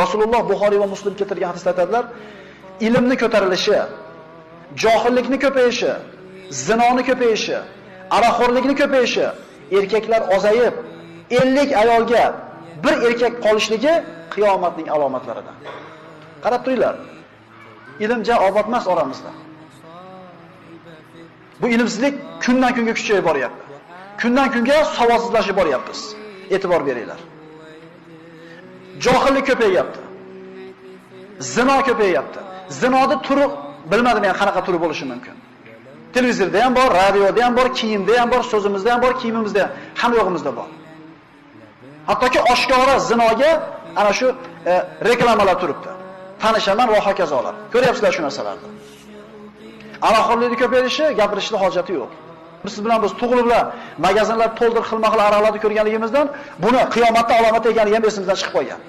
Rasululloh Buxoriy va Muslim keltirgan hadisda aytadilar, ilmni ko'tarilishi, johillikni ko'payishi, zinoni ko'payishi, aroqxo'rlikni ko'payishi, erkaklar ozayib, 50 ayolga bir erkak qolishligi qiyomatning alomatlaridan. Qarab turinglar. Ilm obod emas oramizda. Bu ilmsizlik kundan kunga kuchayib boryapti. Kundan kunga savodsizlashib boryapmiz. E'tibor beringlar. Johillik ko'payyapti. Zino ko'payyapti. Zinoda turi bilmadim men qanaqa turi bo'lishi mumkin. Televizorda ham bor, radioda ham bor, kiyimda ham bor, so'zimizda ham bor, kiyimimizda ham, hamma yo'g'imizda bor. Hattoki oshkora zinoga ana shu reklamalar turibdi. Tanishaman va hokazolar. Ko'ryapsizlar shu narsalarni. Aroqxo'rlikni ko'payishi, gapirishga hojati yo'q. Biz bilan tug'iliblar, magazinlar to'ldir xilma-xil aroqlarni ko'rganligimizdan buni qiyomatda alomat ekani ham esimizdan chiqib qolgan.